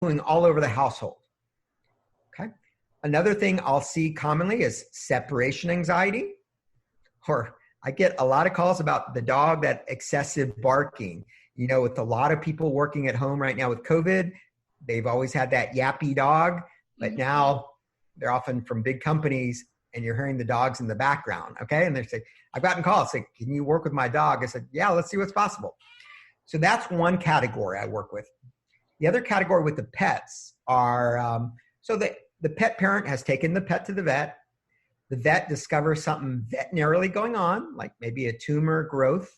pooing all over the household. Okay. Another thing I'll see commonly is separation anxiety, or I get a lot of calls about the dog, that excessive barking. You know, with a lot of people working at home right now with COVID, they've always had that yappy dog, but now they're often from big companies and you're hearing the dogs in the background. Okay. And they say, I've gotten calls say, can you work with my dog? I said, yeah, let's see what's possible. So that's one category I work with. The other category with the pets are, so the pet parent has taken the pet to the vet. The vet discovers something veterinarily going on, like maybe a tumor growth.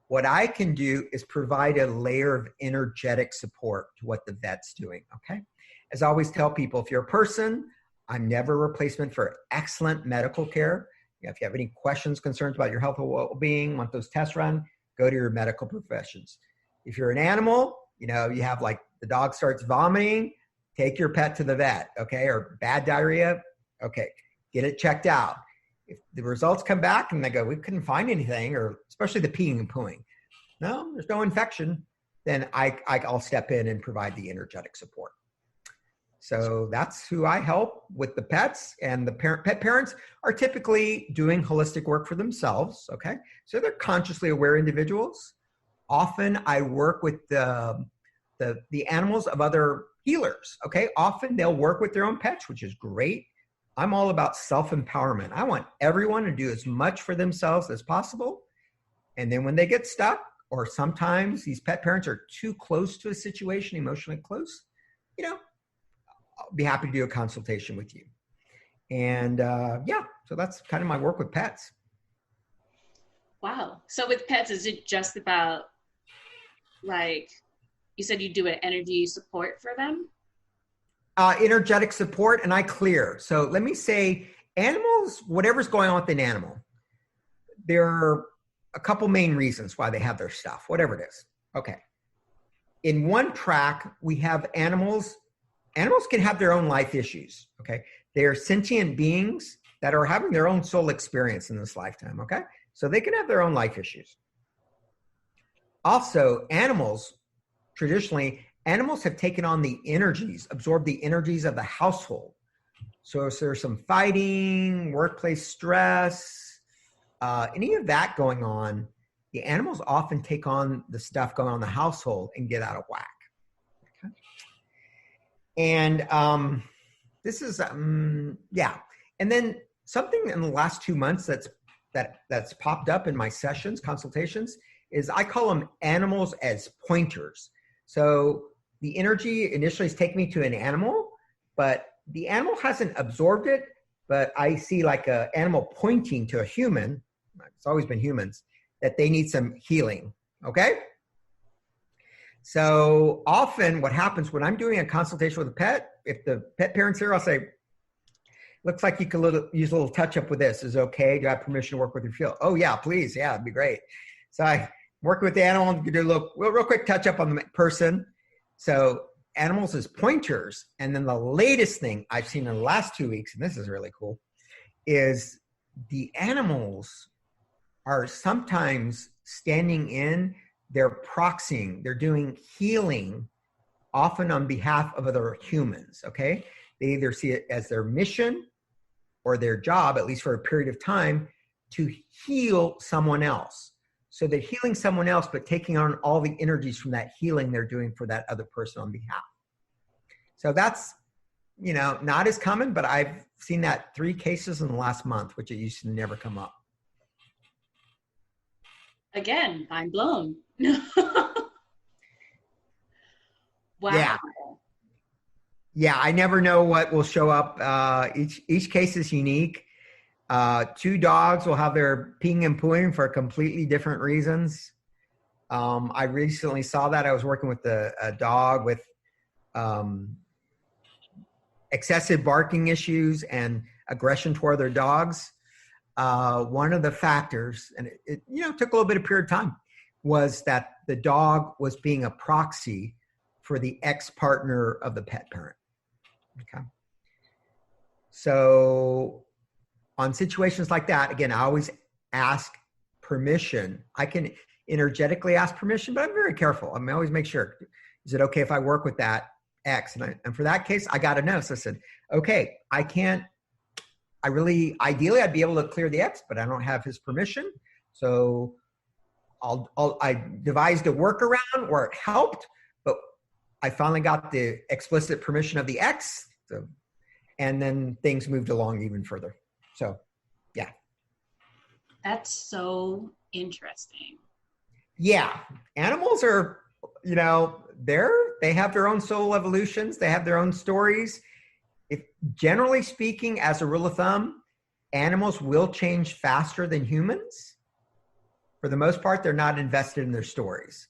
What I can do is provide a layer of energetic support to what the vet's doing, okay? As I always tell people, if you're a person, I'm never a replacement for excellent medical care. If you have any questions, concerns about your health or well-being, want those tests run, go to your medical professions. If you're an animal, you know, you have like the dog starts vomiting, take your pet to the vet, okay? Or bad diarrhea, okay, get it checked out. If the results come back and they go, we couldn't find anything, or especially the peeing and pooing, no, there's no infection, then I'll step in and provide the energetic support. So that's who I help with the pets, and the pet parents are typically doing holistic work for themselves, okay? So they're consciously aware individuals. Often I work with the animals of other healers, okay? Often they'll work with their own pets, which is great. I'm all about self-empowerment. I want everyone to do as much for themselves as possible. And then when they get stuck, or sometimes these pet parents are too close to a situation, emotionally close, you know, I'll be happy to do a consultation with you. And yeah, so that's kind of my work with pets. Wow. So with pets, is it just about, like, you said you do an energy support for them? Energetic support, and I clear. So let me say, animals, whatever's going on with an animal, there are a couple main reasons why they have their stuff, whatever it is. Okay. In one track, we have animals. Animals can have their own life issues, okay? They're sentient beings that are having their own soul experience in this lifetime, okay? So they can have their own life issues. Also, animals, traditionally, animals have taken on the energies, absorbed the energies of the household. So if there's some fighting, workplace stress, any of that going on, the animals often take on the stuff going on in the household and get out of whack. Okay? And this is, yeah. And then something in the last 2 months that's popped up in my sessions, consultations, is I call them animals as pointers. So the energy initially is taking me to an animal, but the animal hasn't absorbed it, but I see like an animal pointing to a human, it's always been humans, that they need some healing, okay? So often what happens when I'm doing a consultation with a pet, if the pet parent's here, I'll say, looks like you could use a little touch up with this. Is it okay? Do I have permission to work with your field? Oh yeah, please. Yeah, it'd be great. So I work with the animal and do a little, real quick touch up on the person. So animals as pointers. And then the latest thing I've seen in the last 2 weeks, and this is really cool, is the animals are sometimes standing in, they're proxying, they're doing healing, often on behalf of other humans, okay? They either see it as their mission or their job, at least for a period of time, to heal someone else. So they're healing someone else, but taking on all the energies from that healing they're doing for that other person on behalf. So that's, you know, not as common, but I've seen that 3 cases in the last month, which it used to never come up. Again, I'm blown. Wow. Yeah. Yeah, I never know what will show up. Each case is unique. 2 dogs will have their peeing and pooing for completely different reasons. I recently saw that. I was working with a dog with excessive barking issues and aggression toward their dogs. One of the factors, and it you know, took a little bit of period of time, was that the dog was being a proxy for the ex-partner of the pet parent. Okay. So on situations like that, again, I always ask permission. I can energetically ask permission, but I'm very careful. I always make sure, is it okay if I work with that X. And for that case, I got to know. So I said, okay, ideally I'd be able to clear the X, but I don't have his permission. So I devised a workaround where it helped, but I finally got the explicit permission of the X. So, and then things moved along even further. So, yeah. That's so interesting. Yeah. Animals are, they have their own soul evolutions. They have their own stories. If generally speaking, as a rule of thumb, animals will change faster than humans. For the most part, they're not invested in their stories.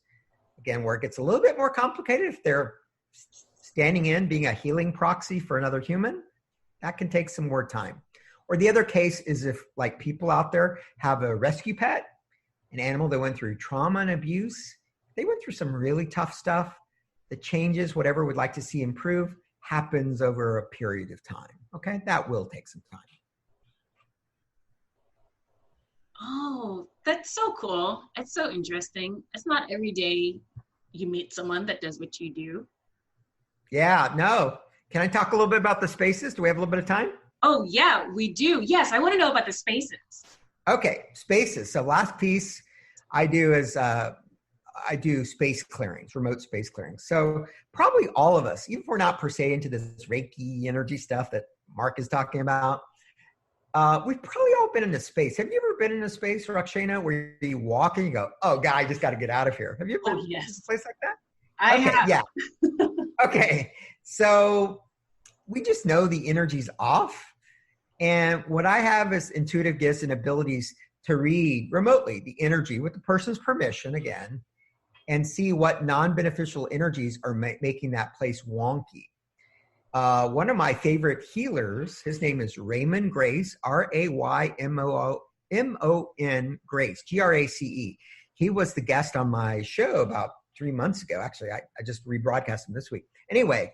Again, where it gets a little bit more complicated, if they're standing in, being a healing proxy for another human, that can take some more time. Or the other case is if, like, people out there have a rescue pet, an animal that went through trauma and abuse, they went through some really tough stuff. The changes, whatever we'd like to see improve, happens over a period of time. Okay, that will take some time. Oh, that's so cool. It's so interesting. It's not every day you meet someone that does what you do. Yeah, no. Can I talk a little bit about the spaces? Do we have a little bit of time? Oh, yeah, we do. Yes, I want to know about the spaces. Okay, spaces. So last piece I do is I do space clearings, remote space clearings. So probably all of us, even if we're not per se into this Reiki energy stuff that Mark is talking about, we've probably all been in a space. Have you ever been in a space, Rockshana, where you walk and you go, oh, God, I just got to get out of here? Have you ever been in a place like that? I have. Yeah. Okay. So we just know the energy's off. And what I have is intuitive gifts and abilities to read remotely the energy with the person's permission, again, and see what non-beneficial energies are making that place wonky. One of my favorite healers, his name is Raymond Grace, Raymon Grace, Grace. He was the guest on my show about 3 months ago. Actually, I just rebroadcast him this week. Anyway,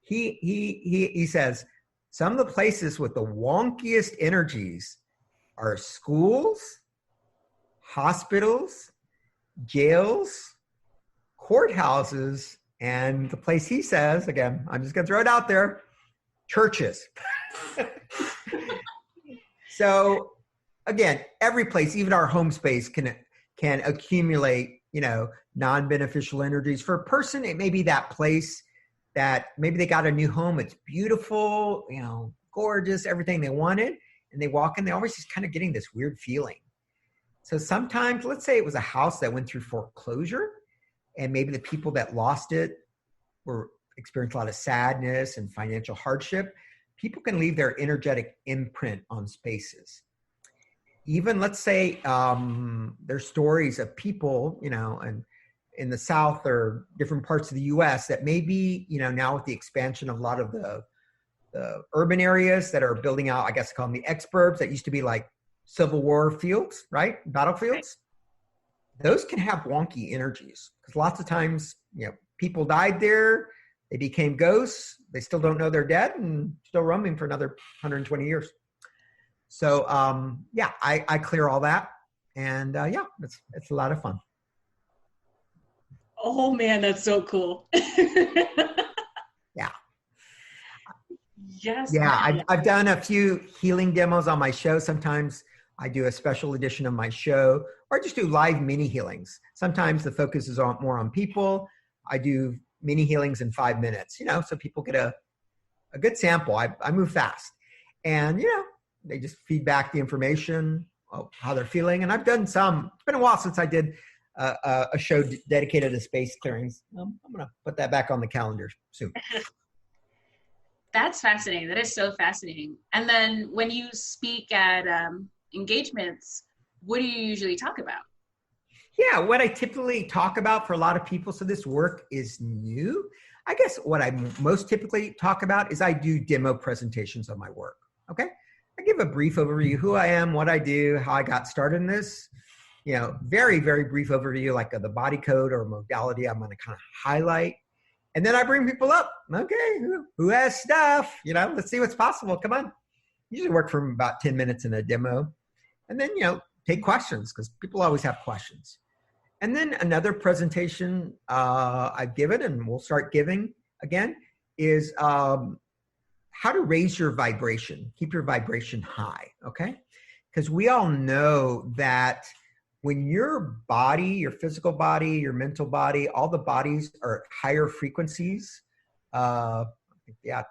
he says some of the places with the wonkiest energies are schools, hospitals, jails, courthouses, and the place he says, again, I'm just going to throw it out there, churches. So again, every place, even our home space can accumulate, non-beneficial energies. For a person, it may be that place that maybe they got a new home. It's beautiful, gorgeous, everything they wanted. And they walk in, they're always just kind of getting this weird feeling. So sometimes, let's say it was a house that went through foreclosure, and maybe the people that lost it were experiencing a lot of sadness and financial hardship. People can leave their energetic imprint on spaces. Even, let's say, there's stories of people, and in the South or different parts of the U.S. that maybe, now with the expansion of a lot of the urban areas that are building out, I guess call them the exurbs, that used to be like Civil War fields, right? Battlefields. Those can have wonky energies because lots of times, people died there, they became ghosts, they still don't know they're dead and still roaming for another 120 years. So, I clear all that. And it's a lot of fun. Oh man, that's so cool. Yeah. Yes. Yeah, I've done a few healing demos on my show. Sometimes I do a special edition of my show, or just do live mini healings. Sometimes the focus is more on people. I do mini healings in 5 minutes, so people get a good sample. I move fast. And, they just feed back the information of how they're feeling. And I've done some. It's been a while since I did a show dedicated to space clearings. I'm going to put that back on the calendar soon. That's fascinating. That is so fascinating. And then when you speak at engagements, what do you usually talk about? Yeah, what I typically talk about for a lot of people, so this work is new. I guess what I most typically talk about is I do demo presentations of my work, okay? I give a brief overview, who I am, what I do, how I got started in this. Very, very brief overview, like the body code or modality I'm going to kind of highlight. And then I bring people up. Okay, who has stuff? Let's see what's possible. Come on. Usually work for about 10 minutes in a demo. And then, take questions because people always have questions. And then another presentation I've given, and we'll start giving again, is how to raise your vibration, keep your vibration high, okay? Because we all know that when your body, your physical body, your mental body, all the bodies are higher frequencies.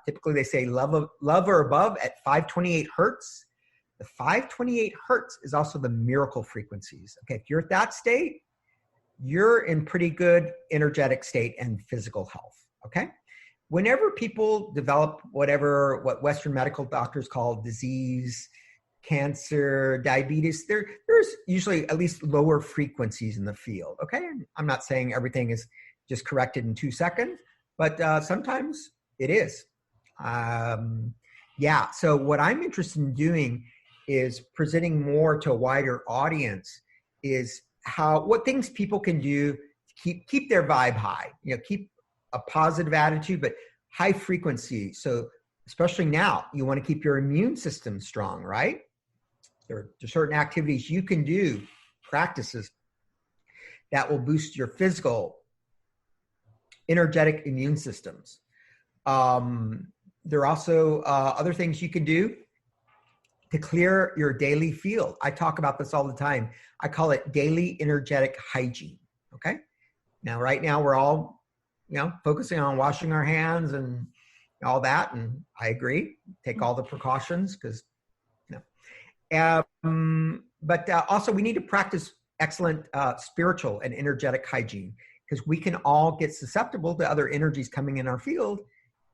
Typically they say love or above at 528 hertz. The 528 hertz is also the miracle frequencies. Okay, if you're at that state, you're in pretty good energetic state and physical health, okay? Whenever people develop what Western medical doctors call disease, cancer, diabetes, there's usually at least lower frequencies in the field, okay? I'm not saying everything is just corrected in 2 seconds, but sometimes it is. So what I'm interested in doing is presenting more to a wider audience is what things people can do to keep their vibe high, keep a positive attitude, but high frequency. So especially now, you want to keep your immune system strong, right? There are certain activities you can do, practices that will boost your physical, energetic immune systems. There are also other things you can do to clear your daily field. I talk about this all the time. I call it daily energetic hygiene, okay? Now, right now, we're all focusing on washing our hands and all that. And I agree, take all the precautions because, but also we need to practice excellent spiritual and energetic hygiene because we can all get susceptible to other energies coming in our field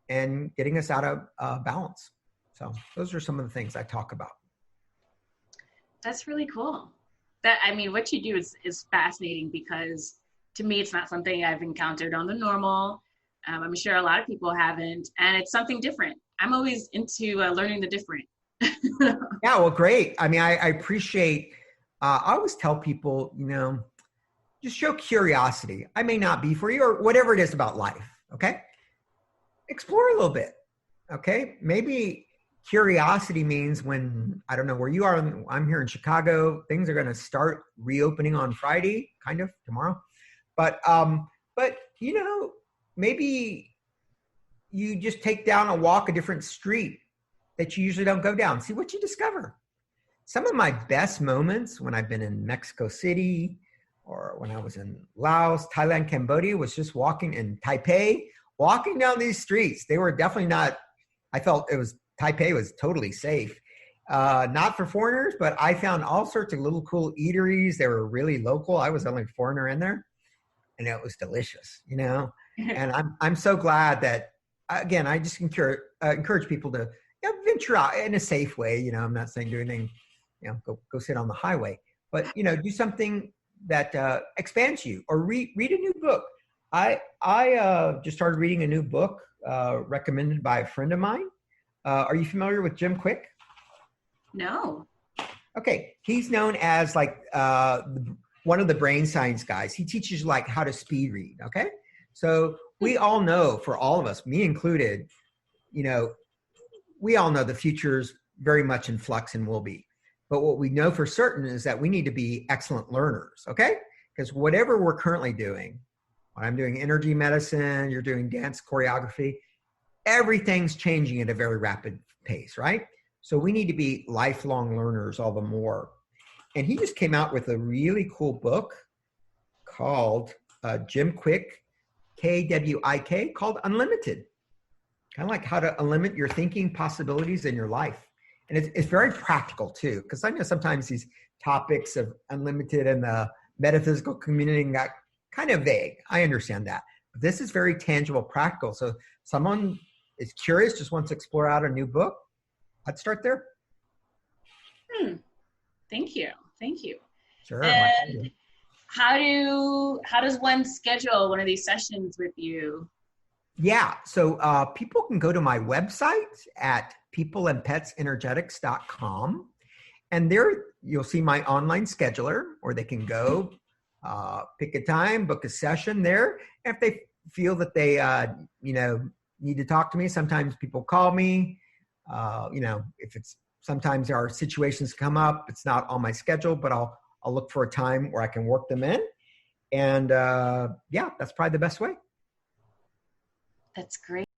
and getting us out of balance. So those are some of the things I talk about. That's really cool. What you do is fascinating because to me, it's not something I've encountered on the normal. I'm sure a lot of people haven't, and it's something different. I'm always into learning the different. Yeah, well, great. I appreciate, I always tell people, just show curiosity. I may not be for you or whatever it is about life, okay? Explore a little bit, okay? Maybe curiosity means when, I don't know where you are, I'm here in Chicago, things are going to start reopening on Friday, kind of tomorrow. But maybe you just take down a walk a different street that you usually don't go down. See what you discover. Some of my best moments when I've been in Mexico City or when I was in Laos, Thailand, Cambodia was just walking in Taipei, walking down these streets. They were definitely not, Taipei was totally safe. Not for foreigners, but I found all sorts of little cool eateries. They were really local. I was the only foreigner in there. And it was delicious, and I'm so glad that, again, I just encourage people to venture out in a safe way. I'm not saying do anything, go sit on the highway, but, do something that expands you or read a new book. I just started reading a new book recommended by a friend of mine. Are you familiar with Jim Quick? No. Okay. He's known as one of the brain science guys. He teaches you how to speed read, okay? So we all know, for all of us, me included, we all know the future's very much in flux and will be. But what we know for certain is that we need to be excellent learners, okay? Because whatever we're currently doing, when I'm doing energy medicine, you're doing dance choreography, everything's changing at a very rapid pace, right? So we need to be lifelong learners all the more. And he just came out with a really cool book called Jim Quick, Kwik, called Unlimited. Kind of like how to unlimit your thinking possibilities in your life. And it's very practical too, because I know sometimes these topics of unlimited and the metaphysical community got kind of vague. I understand that. But this is very tangible, practical. So someone is curious, just wants to explore out a new book, I'd start there. Thank you. Sure. And how does one schedule one of these sessions with you? Yeah. So people can go to my website at peopleandpetsenergetics.com. And there you'll see my online scheduler, or they can go pick a time, book a session there. If they feel that they, need to talk to me, sometimes people call me, if it's, sometimes our situations come up, it's not on my schedule, but I'll look for a time where I can work them in. And yeah, that's probably the best way. That's great.